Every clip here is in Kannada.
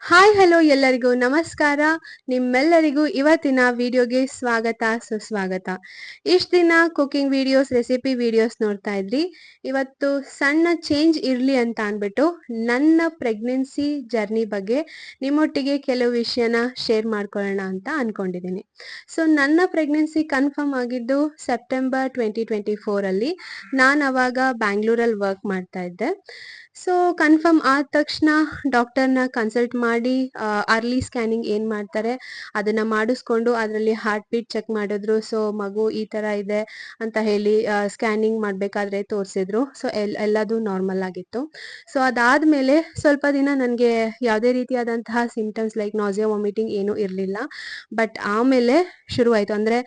ಹಾಯ್ ಹಲೋ ಎಲ್ಲರಿಗೂ ನಮಸ್ಕಾರ. ನಿಮ್ಮೆಲ್ಲರಿಗೂ ಇವತ್ತಿನ ವಿಡಿಯೋಗೆ ಸ್ವಾಗತ ಸುಸ್ವಾಗತ. ಇಷ್ಟ ದಿನ ಕುಕಿಂಗ್ ವಿಡಿಯೋಸ್ ರೆಸಿಪಿ ವಿಡಿಯೋಸ್ ನೋಡ್ತಾ ಇದ್ರಿ. ಇವತ್ತು ಸಣ್ಣ ಚೇಂಜ್ ಇರ್ಲಿ ಅಂತ ಅನ್ಬಿಟ್ಟು ನನ್ನ ಪ್ರೆಗ್ನೆನ್ಸಿ ಜರ್ನಿ ಬಗ್ಗೆ ನಿಮ್ಮೊಟ್ಟಿಗೆ ಕೆಲವು ವಿಷಯನ ಶೇರ್ ಮಾಡ್ಕೊಳ್ಳೋಣ ಅಂತ ಅನ್ಕೊಂಡಿದ್ದೀನಿ. ಸೊ ನನ್ನ ಪ್ರೆಗ್ನೆನ್ಸಿ ಕನ್ಫರ್ಮ್ ಆಗಿದ್ದು ಸೆಪ್ಟೆಂಬರ್ 2024 ಅಲ್ಲಿ. ನಾನು ಅವಾಗ ಬ್ಯಾಂಗ್ಳೂರಲ್ಲಿ ವರ್ಕ್ ಮಾಡ್ತಾ ಇದ್ದೆ. ಸೊ ಕನ್ಫರ್ಮ್ ಆದ ತಕ್ಷಣ ಡಾಕ್ಟರ್ನ ಕನ್ಸಲ್ಟ್ ಮಾಡಿ ಅರ್ಲಿ ಸ್ಕ್ಯಾನಿಂಗ್ ಏನ್ ಮಾಡ್ತಾರೆ ಅದನ್ನ ಮಾಡಿಸ್ಕೊಂಡು ಅದರಲ್ಲಿ ಹಾರ್ಟ್ ಬೀಟ್ ಚೆಕ್ ಮಾಡಿದ್ರು. ಸೊ ಮಗು ಈ ತರ ಇದೆ ಅಂತ ಹೇಳಿ ಸ್ಕ್ಯಾನಿಂಗ್ ಮಾಡ್ಬೇಕಾದ್ರೆ ತೋರಿಸಿದ್ರು. ಸೊ ಎಲ್ಲದೂ ನಾರ್ಮಲ್ ಆಗಿತ್ತು. ಸೊ ಅದಾದ್ಮೇಲೆ ಸ್ವಲ್ಪ ದಿನ ನನಗೆ ಯಾವುದೇ ರೀತಿಯಾದಂತಹ ಸಿಂಪ್ಟಮ್ಸ್ ಲೈಕ್ ನಾಸಿಯಾ ವಾಮಿಟಿಂಗ್ ಏನೂ ಇರಲಿಲ್ಲ. ಬಟ್ ಆಮೇಲೆ ಶುರುವಾಯಿತು. ಅಂದರೆ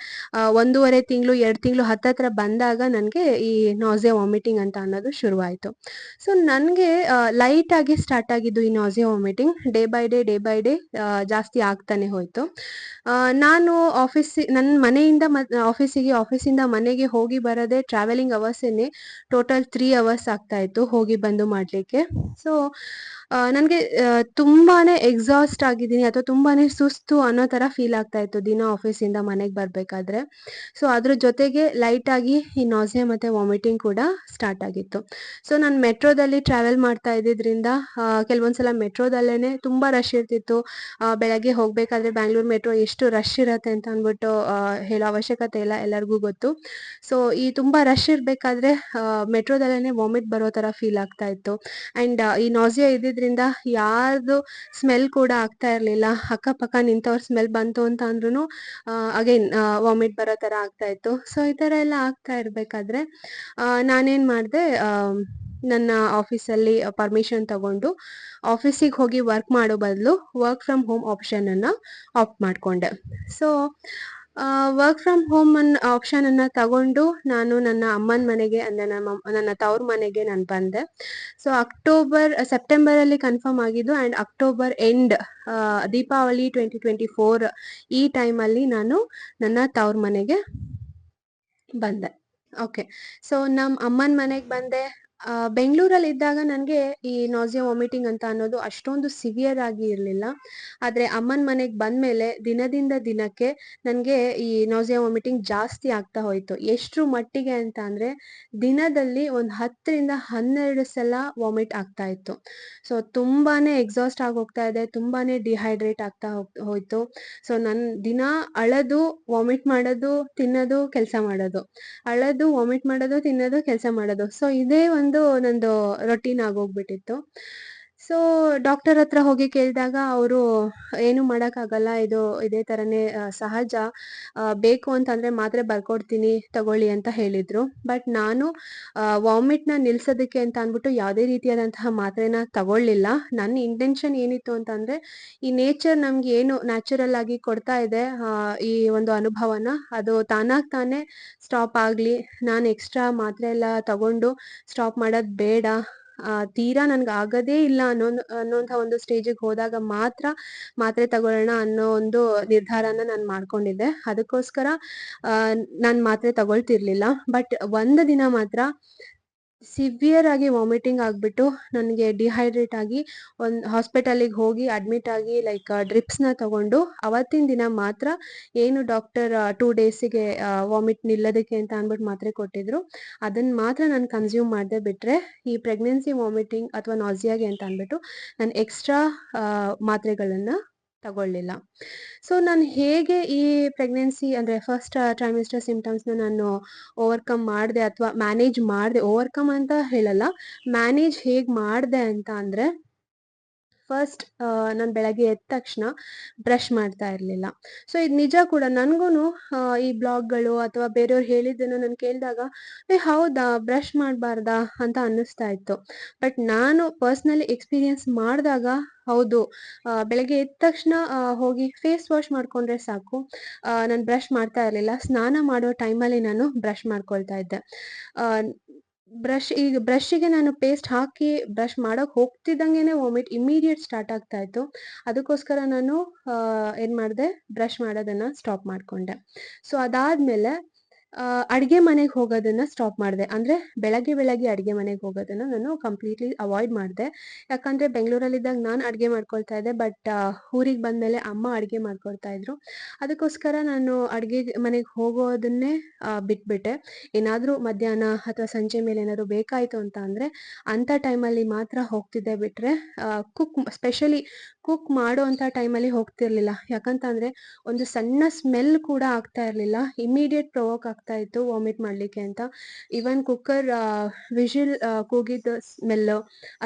1.5 ತಿಂಗಳು 2 ತಿಂಗಳು ಹತ್ತತ್ರ ಬಂದಾಗ ನನಗೆ ಈ ನಾಸಿಯಾ ವಾಮಿಟಿಂಗ್ ಅಂತ ಅನ್ನೋದು ಶುರುವಾಯಿತು. ಸೊ ನನಗೆ ಲೈಟ್ ಆಗಿ ಸ್ಟಾರ್ಟ್ ಆಗಿದ್ದು ಈ nausea vomiting day by day ಜಾಸ್ತಿ ಆಗ್ತಾನೆ ಹೋಯ್ತು. ನಾನು ನನ್ನ ಮನೆಯಿಂದ ಆಫೀಸಿಗೆ, ಆಫೀಸಿಂದ ಮನೆಗೆ ಹೋಗಿ ಬರೋದೇ ಟ್ರಾವೆಲಿಂಗ್ ಅವರ್ಸೇನೆ ಟೋಟಲ್ 3 ಅವರ್ಸ್ ಆಗ್ತಾ ಇತ್ತು ಹೋಗಿ ಬಂದು ಮಾಡಲಿಕ್ಕೆ. ಸೊ ನನಗೆ ತುಂಬಾನೇ ಎಕ್ಸಾಸ್ಟ್ ಆಗಿದ್ದೀನಿ ಅಥವಾ ತುಂಬಾನೇ ಸುಸ್ತು ಅನ್ನೋ ಥರ ಫೀಲ್ ಆಗ್ತಾ ಇತ್ತು ದಿನ ಆಫೀಸಿಂದ ಮನೆಗೆ ಬರಬೇಕಾದ್ರೆ. ಸೊ ಅದ್ರ ಜೊತೆಗೆ ಲೈಟ್ ಆಗಿ ಈ ನಾಸಿಯಾ ಮತ್ತು ವಾಮಿಟಿಂಗ್ ಕೂಡ ಸ್ಟಾರ್ಟ್ ಆಗಿತ್ತು. ಸೊ ನಾನು ಮೆಟ್ರೋದಲ್ಲಿ ಟ್ರಾವೆಲ್ ಮಾಡ್ತಾ ಇದ್ದಿದ್ರಿಂದ ಕೆಲವೊಂದ್ಸಲ ಮೆಟ್ರೋದಲ್ಲೇ ತುಂಬ ರಶ್ ಇರ್ತಿತ್ತು. ಬೆಳಗ್ಗೆ ಹೋಗಬೇಕಾದ್ರೆ ಬ್ಯಾಂಗ್ಳೂರ್ ಮೆಟ್ರೋ ಎಷ್ಟು ರಶ್ ಇರತ್ತೆ ಅಂತ ಅಂದ್ಬಿಟ್ಟು ಹೇಳೋ ಅವಶ್ಯಕತೆ ಇಲ್ಲ, ಎಲ್ಲರಿಗೂ ಗೊತ್ತು. ಸೊ ಈ ತುಂಬ ರಶ್ ಇರಬೇಕಾದ್ರೆ ಮೆಟ್ರೋದಲ್ಲೇ ವಾಮಿಟ್ ಬರೋ ಥರ ಫೀಲ್ ಆಗ್ತಾ ಇತ್ತು. ಆ್ಯಂಡ್ ಈ ನಾಸಿಯಾ ಇದ್ದಿದ್ರಿಂದ ಯಾರ್ದು ಸ್ಮೆಲ್ ಕೂಡ ಆಗ್ತಾ ಇರಲಿಲ್ಲ. ಅಕ್ಕಪಕ್ಕ ನಿಂತವ್ರ ಸ್ಮೆಲ್ ಬಂತು ಅಂತ ಅಂದ್ರೂ ಅಗೈನ್ ವಾಮಿಟ್ ಬರೋ ಥರ ಆಗ್ತಾ ಇತ್ತು. ಸೊ ಈ ಥರ ಎಲ್ಲ ಆಗ್ತಾ ಇರಬೇಕಾದ್ರೆ ನಾನೇನು ಮಾಡಿದೆ, ನನ್ನ ಆಫೀಸಲ್ಲಿ ಪರ್ಮಿಷನ್ ತಗೊಂಡು ಆಫೀಸಿಗೆ ಹೋಗಿ ವರ್ಕ್ ಮಾಡೋ ಬದಲು ವರ್ಕ್ ಫ್ರಮ್ ಹೋಮ್ ಆಪ್ಷನನ್ನು ಆಪ್ಟ್ ಮಾಡಿಕೊಂಡೆ. ಸೊ ವರ್ಕ್ ಫ್ರಮ್ ಹೋಮ್ ಆಪ್ಷನನ್ನು ತಗೊಂಡು ನಾನು ನನ್ನ ಅಮ್ಮನ ಮನೆಗೆ, ಅಂದರೆ ನನ್ನ ತವ್ರ ಮನೆಗೆ ನಾನು ಬಂದೆ. ಸೊ ಸೆಪ್ಟೆಂಬರಲ್ಲಿ ಕನ್ಫರ್ಮ್ ಆಗಿದ್ದು. ಆ್ಯಂಡ್ ಅಕ್ಟೋಬರ್ ಎಂಡ್, ದೀಪಾವಳಿ 2024 ಈ ಟೈಮಲ್ಲಿ ನಾನು ನನ್ನ ತವ್ರ ಮನೆಗೆ ಬಂದೆ. ಓಕೆ. ಸೊ ನಮ್ಮ ಅಮ್ಮನ ಮನೆಗೆ ಬಂದೆ. ಬೆಂಗಳೂರಲ್ಲಿ ಇದ್ದಾಗ ನನಗೆ ಈ ನಾಸಿಯಾ ವಾಮಿಟಿಂಗ್ ಅಂತ ಅನ್ನೋದು ಅಷ್ಟೊಂದು ಸಿವಿಯರ್ ಆಗಿ ಇರಲಿಲ್ಲ. ಆದರೆ ಅಮ್ಮನ ಮನೆಗೆ ಬಂದಮೇಲೆ ದಿನದಿಂದ ದಿನಕ್ಕೆ ನನಗೆ ಈ ನಾಸಿಯಾ ವಾಮಿಟಿಂಗ್ ಜಾಸ್ತಿ ಆಗ್ತಾ ಹೋಯಿತು. ಎಷ್ಟರ ಮಟ್ಟಿಗೆ ಅಂತ ಅಂದರೆ ದಿನದಲ್ಲಿ ಒಂದು 10ರಿಂದ 12 ಸಲ ವಾಮಿಟ್ ಆಗ್ತಾ ಇತ್ತು. ಸೊ ತುಂಬಾ ಎಕ್ಸಾಸ್ಟ್ ಆಗಿ ಹೋಗ್ತಾ ಇದೆ, ತುಂಬಾ ಡಿಹೈಡ್ರೇಟ್ ಆಗ್ತಾ ಹೋಯಿತು. ಸೊ ನನ್ನ ದಿನ ಅಳದು ವಾಮಿಟ್ ಮಾಡೋದು, ತಿನ್ನೋದು, ಕೆಲಸ ಮಾಡೋದು, ಅಳೋದು, ವಾಮಿಟ್ ಮಾಡೋದು, ತಿನ್ನೋದು, ಕೆಲಸ ಮಾಡೋದು. ಸೊ ಇದೇ ಒಂದು ನಂದು ರೊಟೀನ್ ಆಗೋಗ್ಬಿಟ್ಟಿತ್ತು. ಸೊ ಡಾಕ್ಟರ್ ಹತ್ರ ಹೋಗಿ ಕೇಳಿದಾಗ ಅವರು ಏನು ಮಾಡೋಕ್ಕಾಗಲ್ಲ, ಇದೇ ಥರನೇ ಸಹಜ, ಬೇಕು ಅಂತಂದರೆ ಮಾತ್ರೆ ಬರ್ಕೊಡ್ತೀನಿ ತಗೊಳ್ಳಿ ಅಂತ ಹೇಳಿದರು. ಬಟ್ ನಾನು ವಾಮಿಟ್ನ ನಿಲ್ಸೋದಕ್ಕೆ ಅಂತ ಅಂದ್ಬಿಟ್ಟು ಯಾವುದೇ ರೀತಿಯಾದಂತಹ ಮಾತ್ರೆನ ತಗೊಳ್ಳಿಲ್ಲ. ನನ್ನ ಇಂಟೆನ್ಷನ್ ಏನಿತ್ತು ಅಂತಂದರೆ ಈ ನೇಚರ್ ನಮ್ಗೆ ಏನು ನ್ಯಾಚುರಲ್ ಆಗಿ ಕೊಡ್ತಾ ಇದೆ ಈ ಒಂದು ಅನುಭವನ, ಅದು ತಾನಾಗಿ ತಾನೇ ಸ್ಟಾಪ್ ಆಗಲಿ, ನಾನು ಎಕ್ಸ್ಟ್ರಾ ಮಾತ್ರೆ ಎಲ್ಲ ತಗೊಂಡು ಸ್ಟಾಪ್ ಮಾಡೋದು ಬೇಡ. ತೀರಾ ನನ್ಗೆ ಆಗೋದೇ ಇಲ್ಲ ಅನ್ನೋಂಥ ಒಂದು ಸ್ಟೇಜಿಗೆ ಹೋದಾಗ ಮಾತ್ರ ಮಾತ್ರೆ ತಗೊಳ್ಳೋಣ ಅನ್ನೋ ಒಂದು ನಿರ್ಧಾರನ ನಾನು ಮಾಡ್ಕೊಂಡಿದ್ದೆ. ಅದಕ್ಕೋಸ್ಕರ ನಾನು ಮಾತ್ರೆ ತಗೊಳ್ತಿರ್ಲಿಲ್ಲ. ಬಟ್ ಒಂದು ದಿನ ಮಾತ್ರ ಸಿವಿಯರ್ ಆಗಿ ವಾಮಿಟಿಂಗ್ ಆಗಿಬಿಟ್ಟು ನನಗೆ ಡಿಹೈಡ್ರೇಟ್ ಆಗಿ ಒಂದು ಹಾಸ್ಪಿಟಲಿಗೆ ಹೋಗಿ ಅಡ್ಮಿಟ್ ಆಗಿ ಲೈಕ್ ಡ್ರಿಪ್ಸ್ನ ತಗೊಂಡು ಅವತ್ತಿನ ದಿನ ಮಾತ್ರ ಏನು ಡಾಕ್ಟರ್ 2 ಡೇಸಿಗೆ ವಾಮಿಟ್ ನಿಲ್ಲೋದಕ್ಕೆ ಅಂತ ಅಂದ್ಬಿಟ್ಟು ಮಾತ್ರೆ ಕೊಟ್ಟಿದ್ರು, ಅದನ್ನು ಮಾತ್ರ ನಾನು ಕನ್ಸ್ಯೂಮ್ ಮಾಡದೆ ಬಿಟ್ಟರೆ ಈ ಪ್ರೆಗ್ನೆನ್ಸಿ ವಾಮಿಟಿಂಗ್ ಅಥವಾ ನಾಸಿಯಾಗೆ ಅಂತ ಅಂದ್ಬಿಟ್ಟು ನಾನು ಎಕ್ಸ್ಟ್ರಾ ಮಾತ್ರೆಗಳನ್ನು ತಗೊಳ್ಳಿಲ್ಲ. ಸೊ ನಾನು ಹೇಗೆ ಈ ಪ್ರೆಗ್ನೆನ್ಸಿ ಅಂದರೆ ಫಸ್ಟ್ ಟ್ರೈಮಿಸ್ಟರ್ ಸಿಂಪ್ಟಮ್ಸ್ನ ನಾನು ಓವರ್ಕಮ್ ಮಾಡಿದೆ ಅಥವಾ ಮ್ಯಾನೇಜ್ ಮಾಡಿದೆ, ಓವರ್ಕಮ್ ಅಂತ ಹೇಳಲ್ಲ, ಮ್ಯಾನೇಜ್ ಹೇಗೆ ಮಾಡಿದೆ ಅಂತ ಅಂದರೆ, ಫಸ್ಟ್ ನಾನು ಬೆಳಗ್ಗೆ ಎದ್ದ ತಕ್ಷಣ ಬ್ರಷ್ ಮಾಡ್ತಾ ಇರಲಿಲ್ಲ. ಸೊ ಇದು ನಿಜ ಕೂಡ. ನನಗೂ ಈ ಬ್ಲಾಗ್ಗಳು ಅಥವಾ ಬೇರೆಯವ್ರು ಹೇಳಿದ್ದನ್ನು ನಾನು ಕೇಳಿದಾಗ ಹೌದಾ, ಬ್ರಷ್ ಮಾಡಬಾರ್ದಾ ಅಂತ ಅನ್ನಿಸ್ತಾ ಇತ್ತು. ಬಟ್ ನಾನು ಪರ್ಸ್ನಲಿ ಎಕ್ಸ್ಪೀರಿಯನ್ಸ್ ಮಾಡಿದಾಗ ಹೌದು, ಬೆಳಗ್ಗೆ ಎದ್ದ ತಕ್ಷಣ ಹೋಗಿ ಫೇಸ್ ವಾಶ್ ಮಾಡಿಕೊಂಡ್ರೆ ಸಾಕು. ನಾನು ಬ್ರಷ್ ಮಾಡ್ತಾ ಇರಲಿಲ್ಲ. ಸ್ನಾನ ಮಾಡೋ ಟೈಮಲ್ಲಿ ನಾನು ಬ್ರಷ್ ಮಾಡ್ಕೊಳ್ತಾ ಇದ್ದೆ. ಬ್ರಷ್ಷಿಗೆ ನಾನು ಪೇಸ್ಟ್ ಹಾಕಿ ಬ್ರಷ್ ಮಾಡೋಕೆ ಹೋಗ್ತಿದ್ದಂಗೆ ವಾಮಿಟ್ ಇಮಿಡಿಯೇಟ್ ಸ್ಟಾರ್ಟ್ ಆಗ್ತಾ ಇತ್ತು. ಅದಕ್ಕೋಸ್ಕರ ನಾನು ಏನು ಮಾಡಿದೆ, ಬ್ರಷ್ ಮಾಡೋದನ್ನು ಸ್ಟಾಪ್ ಮಾಡಿಕೊಂಡೆ. ಸೊ ಅದಾದಮೇಲೆ ಅಡುಗೆ ಮನೆಗೆ ಹೋಗೋದನ್ನ ಸ್ಟಾಪ್ ಮಾಡಿದೆ. ಅಂದರೆ ಬೆಳಗ್ಗೆ ಅಡುಗೆ ಮನೆಗೆ ಹೋಗೋದನ್ನ ನಾನು ಕಂಪ್ಲೀಟ್ಲಿ ಅವಾಯ್ಡ್ ಮಾಡಿದೆ. ಯಾಕಂದರೆ ಬೆಂಗಳೂರಲ್ಲಿದ್ದಾಗ ನಾನು ಅಡುಗೆ ಮಾಡ್ಕೊಳ್ತಾ ಇದ್ದೆ. ಬಟ್ ಊರಿಗೆ ಬಂದಮೇಲೆ ಅಮ್ಮ ಅಡುಗೆ ಮಾಡ್ಕೊಳ್ತಾ ಇದ್ರು. ಅದಕ್ಕೋಸ್ಕರ ನಾನು ಅಡುಗೆ ಮನೆಗೆ ಹೋಗೋದನ್ನೇ ಬಿಟ್ಬಿಟ್ಟೆ. ಏನಾದರೂ ಮಧ್ಯಾಹ್ನ ಅಥವಾ ಸಂಜೆ ಮೇಲೆ ಏನಾದ್ರು ಬೇಕಾಯಿತು ಅಂತ ಅಂದರೆ ಅಂಥ ಟೈಮಲ್ಲಿ ಮಾತ್ರ ಹೋಗ್ತಿದ್ದೆ. ಬಿಟ್ಟರೆ ಸ್ಪೆಷಲಿ ಕುಕ್ ಮಾಡೋವಂಥ ಟೈಮಲ್ಲಿ ಹೋಗ್ತಿರ್ಲಿಲ್ಲ. ಯಾಕಂತಂದರೆ ಒಂದು ಸಣ್ಣ ಸ್ಮೆಲ್ ಕೂಡ ಆಗ್ತಾ ಇರಲಿಲ್ಲ. ಇಮಿಡಿಯೇಟ್ ಪ್ರೊವೋಕ್ ಆಗ್ತಾ ಇತ್ತು ವಾಮಿಟ್ ಮಾಡಲಿಕ್ಕೆ ಅಂತ. ಈವನ್ ಕುಕ್ಕರ್ ವಿಶಿಲ್ ಕೂಗಿದ ಸ್ಮೆಲ್ಲು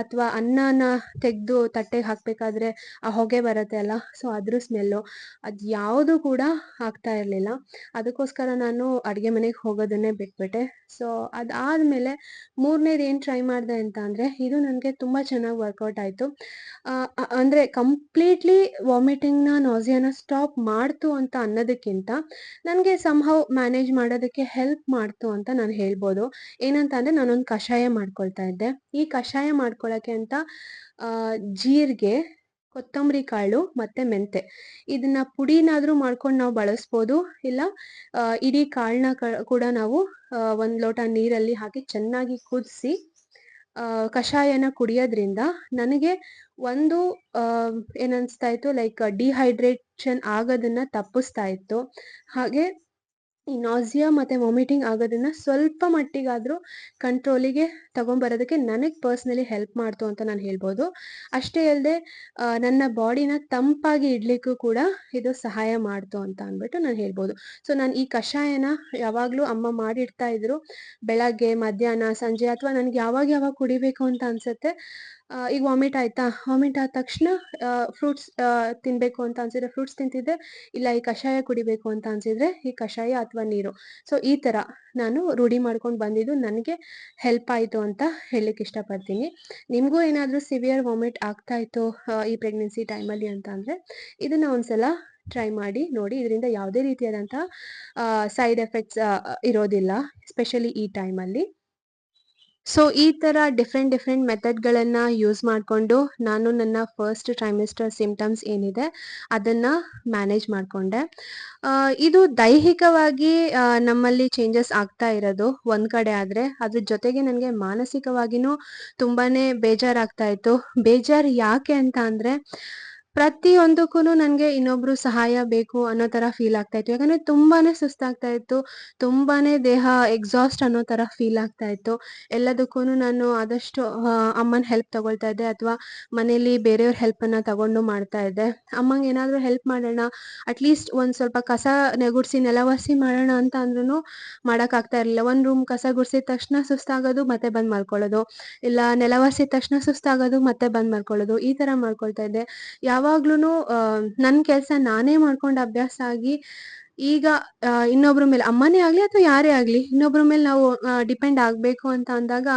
ಅಥವಾ ಅನ್ನನ ತೆಗೆದು ತಟ್ಟೆಗೆ ಹಾಕಬೇಕಾದ್ರೆ ಆ ಹೊಗೆ ಬರುತ್ತೆ ಅಲ್ಲ, ಸೊ ಅದ್ರ ಸ್ಮೆಲ್ಲು ಅದು ಯಾವುದು ಕೂಡ ಆಗ್ತಾ ಇರಲಿಲ್ಲ. ಅದಕ್ಕೋಸ್ಕರ ನಾನು ಅಡುಗೆ ಮನೆಗೆ ಹೋಗೋದನ್ನೇ ಬಿಟ್ಬಿಟ್ಟೆ. ಸೊ ಅದಾದಮೇಲೆ ಮೂರನೇದು ಏನು ಟ್ರೈ ಮಾಡಿದೆ ಅಂತ ಅಂದರೆ, ಇದು ನನಗೆ ತುಂಬ ಚೆನ್ನಾಗಿ ವರ್ಕೌಟ್ ಆಯಿತು. ಅಂದರೆ ಕಂಪ್ಲೀಟ್ಲಿ ವಾಮಿಟಿಂಗ್ನ ನಾಸಿಯಾನ ಸ್ಟಾಪ್ ಮಾಡ್ತು ಅಂತ ಅನ್ನೋದಕ್ಕಿಂತ ನನಗೆ ಸಮ್‌ಹೌ ಮ್ಯಾನೇಜ್ ಮಾಡೋದಕ್ಕೆ ಹೆಲ್ಪ್ ಮಾಡ್ತು ಅಂತ ನಾನು ಹೇಳ್ಬೋದು. ಏನಂತ ಅಂದರೆ, ನಾನೊಂದು ಕಷಾಯ ಮಾಡ್ಕೊಳ್ತಾ ಇದ್ದೆ. ಈ ಕಷಾಯ ಮಾಡ್ಕೊಳ್ಳೋಕ್ಕೆ ಅಂತ ಜೀರಿಗೆ, ಕೊತ್ತಂಬರಿ ಕಾಳು ಮತ್ತು ಮೆಂತೆ ಇದನ್ನ ಪುಡಿನಾದರೂ ಮಾಡ್ಕೊಂಡು ನಾವು ಬಳಸ್ಬೋದು. ಇಲ್ಲ ಇಡೀ ಕಾಳನ್ನ ಕೂಡ ನಾವು 1 ಲೋಟ ನೀರಲ್ಲಿ ಹಾಕಿ ಚೆನ್ನಾಗಿ ಕುದಿಸಿ ಕಷಾಯನ ಕುಡಿಯೋದ್ರಿಂದ ನನಗೆ ಒಂದು ಏನನ್ನಿಸ್ತಾ ಇತ್ತು, ಲೈಕ್ ಡಿಹೈಡ್ರೇಷನ್ ಆಗೋದನ್ನ ತಪ್ಪಿಸ್ತಾ ಇತ್ತು. ಹಾಗೆ ಈ ನಾಸಿಯಾ ಮತ್ತು ವಾಮಿಟಿಂಗ್ ಆಗೋದನ್ನ ಸ್ವಲ್ಪ ಮಟ್ಟಿಗಾದರೂ ಕಂಟ್ರೋಲಿಗೆ ತಗೊಂಬರೋದಕ್ಕೆ ನನಗೆ ಪರ್ಸ್ನಲಿ ಹೆಲ್ಪ್ ಮಾಡ್ತು ಅಂತ ನಾನು ಹೇಳ್ಬೋದು. ಅಷ್ಟೇ ಅಲ್ಲದೆ ನನ್ನ ಬಾಡಿನ ತಂಪಾಗಿ ಇಡಲಿಕ್ಕೂ ಕೂಡ ಇದು ಸಹಾಯ ಮಾಡ್ತು ಅಂತ ಅಂದ್ಬಿಟ್ಟು ನಾನು ಹೇಳ್ಬೋದು. ಸೊ ನಾನು ಈ ಕಷಾಯನ ಯಾವಾಗಲೂ ಅಮ್ಮ ಮಾಡಿಡ್ತಾ ಇದ್ರು. ಬೆಳಗ್ಗೆ, ಮಧ್ಯಾಹ್ನ, ಸಂಜೆ ಅಥವಾ ನನಗೆ ಯಾವಾಗ ಕುಡಿಬೇಕು ಅಂತ ಅನಿಸುತ್ತೆ, ಈಗ ವಾಮಿಟ್ ಆಯಿತಾ, ವಾಮಿಟ್ ಆದ ತಕ್ಷಣ ಫ್ರೂಟ್ಸ್ ತಿನ್ನಬೇಕು ಅಂತ ಅನಿಸಿದ್ರೆ ಫ್ರೂಟ್ಸ್ ತಿಂತಿದ್ದೆ. ಇಲ್ಲ ಈ ಕಷಾಯ ಕುಡಿಬೇಕು ಅಂತ ಅನಿಸಿದ್ರೆ ಈ ಕಷಾಯ ಅಥವಾ ನೀರು. ಸೊ ಈ ಥರ ನಾನು ರೂಢಿ ಮಾಡ್ಕೊಂಡು ಬಂದಿದ್ದು ನನಗೆ ಹೆಲ್ಪ್ ಆಯಿತು ಅಂತ ಹೇಳಲಿಕ್ಕೆ ಇಷ್ಟಪಡ್ತೀನಿ. ನಿಮಗೂ ಏನಾದರೂ ಸಿವಿಯರ್ ವಾಮಿಟ್ ಆಗ್ತಾ ಇತ್ತು ಈ ಪ್ರೆಗ್ನೆನ್ಸಿ ಟೈಮಲ್ಲಿ ಅಂತ ಅಂದರೆ ಇದನ್ನು ಒಂದ್ಸಲ ಟ್ರೈ ಮಾಡಿ ನೋಡಿ. ಇದರಿಂದ ಯಾವುದೇ ರೀತಿಯಾದಂಥ ಸೈಡ್ ಎಫೆಕ್ಟ್ಸ್ ಇರೋದಿಲ್ಲ, ಎಸ್ಪೆಷಲಿ ಈ ಟೈಮಲ್ಲಿ. ಸೊ ಈ ಥರ ಡಿಫ್ರೆಂಟ್ ಮೆಥಡ್ಗಳನ್ನು ಯೂಸ್ ಮಾಡಿಕೊಂಡು ನಾನು ನನ್ನ ಫಸ್ಟ್ ಟ್ರೈಮಿಸ್ಟರ್ ಸಿಂಪ್ಟಮ್ಸ್ ಏನಿದೆ ಅದನ್ನು ಮ್ಯಾನೇಜ್ ಮಾಡಿಕೊಂಡೆ. ಇದು ದೈಹಿಕವಾಗಿ ನಮ್ಮಲ್ಲಿ ಚೇಂಜಸ್ ಆಗ್ತಾ ಇರೋದು ಒಂದು ಕಡೆ ಆದರೆ, ಅದ್ರ ಜೊತೆಗೆ ನನಗೆ ಮಾನಸಿಕವಾಗಿಯೂ ತುಂಬಾ ಬೇಜಾರಾಗ್ತಾ ಇತ್ತು. ಬೇಜಾರು ಯಾಕೆ ಅಂತ ಅಂದರೆ, ಪ್ರತಿಯೊಂದಕ್ಕೂ ನನಗೆ ಇನ್ನೊಬ್ಬರು ಸಹಾಯ ಬೇಕು ಅನ್ನೋ ಥರ ಫೀಲ್ ಆಗ್ತಾ ಇತ್ತು. ಯಾಕಂದರೆ ತುಂಬಾ ಸುಸ್ತಾಗ್ತಾ ಇತ್ತು, ತುಂಬಾ ದೇಹ ಎಕ್ಸಾಸ್ಟ್ ಅನ್ನೋ ಥರ ಫೀಲ್ ಆಗ್ತಾ ಇತ್ತು. ಎಲ್ಲದಕ್ಕೂ ನಾನು ಆದಷ್ಟು ಅಮ್ಮನ ಹೆಲ್ಪ್ ತಗೊಳ್ತಾ ಇದ್ದೆ ಅಥವಾ ಮನೇಲಿ ಬೇರೆಯವ್ರ ಹೆಲ್ಪನ್ನು ತಗೊಂಡು ಮಾಡ್ತಾ ಇದ್ದೆ. ಅಮ್ಮಂಗೆ ಏನಾದರೂ ಹೆಲ್ಪ್ ಮಾಡೋಣ, ಅಟ್ಲೀಸ್ಟ್ ಒಂದು ಸ್ವಲ್ಪ ಕಸ ಗುಡಿಸಿ ನೆಲ ಒರೆಸಿ ಮಾಡೋಣ ಅಂತ ಅಂದ್ರೂ ಮಾಡೋಕ್ಕಾಗ್ತಾ ಇರಲಿಲ್ಲ. ಒಂದು ರೂಮ್ ಕಸ ಗುಡಿಸಿದ ತಕ್ಷಣ ಸುಸ್ತಾಗೋದು, ಮತ್ತೆ ಬಂದು ಮಲ್ಕೊಳ್ಳೋದು. ಇಲ್ಲ ನೆಲ ಒರೆಸಿದ ತಕ್ಷಣ ಸುಸ್ತಾಗೋದು, ಮತ್ತೆ ಬಂದು ಮಲ್ಕೊಳ್ಳೋದು. ಈ ಥರ ಮಾಡ್ಕೊಳ್ತಾ ಇದ್ದೆ. ಯಾವಾಗ್ಲೂ ನನ್ನ ಕೆಲಸ ನಾನೇ ಮಾಡ್ಕೊಂಡು ಅಭ್ಯಾಸ ಆಗಿ ಈಗ ಇನ್ನೊಬ್ರ ಮೇಲೆ, ಅಮ್ಮನೇ ಆಗಲಿ ಅಥವಾ ಯಾರೇ ಆಗಲಿ, ಇನ್ನೊಬ್ರ ಮೇಲೆ ನಾವು ಡಿಪೆಂಡ್ ಆಗಬೇಕು ಅಂತ ಅಂದಾಗ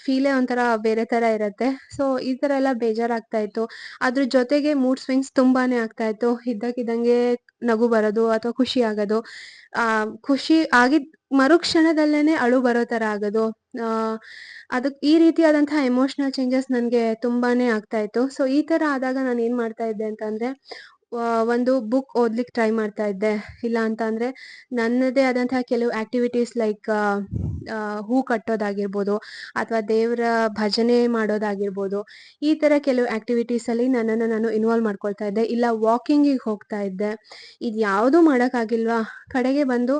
ಫೀಲೇ ಒಂಥರ ಬೇರೆ ಥರ ಇರುತ್ತೆ. ಸೊ ಈ ಥರ ಎಲ್ಲ ಬೇಜಾರಾಗ್ತಾ ಇತ್ತು. ಅದ್ರ ಜೊತೆಗೆ ಮೂಡ್ ಸ್ವಿಂಗ್ಸ್ ತುಂಬಾ ಆಗ್ತಾ ಇತ್ತು. ಇದ್ದಕ್ಕಿದ್ದಂಗೆ ನಗು ಬರೋದು ಅಥವಾ ಖುಷಿ ಆಗೋದು, ಖುಷಿ ಆಗಿದ್ದ ಮರುಕ್ಷಣದಲ್ಲೇ ಅಳು ಬರೋ ಥರ ಆಗೋದು. ಅದಕ್ಕೆ ಈ ರೀತಿಯಾದಂತಹ ಎಮೋಷ್ನಲ್ ಚೇಂಜಸ್ ನನಗೆ ತುಂಬಾ ಆಗ್ತಾ ಇತ್ತು. ಸೊ ಈ ಥರ ಆದಾಗ ನಾನು ಏನು ಮಾಡ್ತಾ ಇದ್ದೆ ಅಂತಂದರೆ, ಒಂದು ಬುಕ್ ಓದ್ಲಿಕ್ಕೆ ಟ್ರೈ ಮಾಡ್ತಾ ಇದ್ದೆ. ಇಲ್ಲ ಅಂತ ಅಂದರೆ ನನ್ನದೇ ಆದಂತಹ ಕೆಲವು ಆ್ಯಕ್ಟಿವಿಟೀಸ್ ಲೈಕ್ ಹೂ ಕಟ್ಟೋದಾಗಿರ್ಬೋದು ಅಥವಾ ದೇವರ ಭಜನೆ ಮಾಡೋದಾಗಿರ್ಬೋದು. ಈ ಥರ ಕೆಲವು ಆ್ಯಕ್ಟಿವಿಟೀಸಲ್ಲಿ ನನ್ನನ್ನು ನಾನು ಇನ್ವಾಲ್ವ್ ಮಾಡ್ಕೊಳ್ತಾ ಇದ್ದೆ. ಇಲ್ಲ ವಾಕಿಂಗಿಗೆ ಹೋಗ್ತಾ ಇದ್ದೆ. ಇದು ಯಾವುದೂ ಮಾಡೋಕ್ಕಾಗಿಲ್ವಾ, ಕಡೆಗೆ ಬಂದು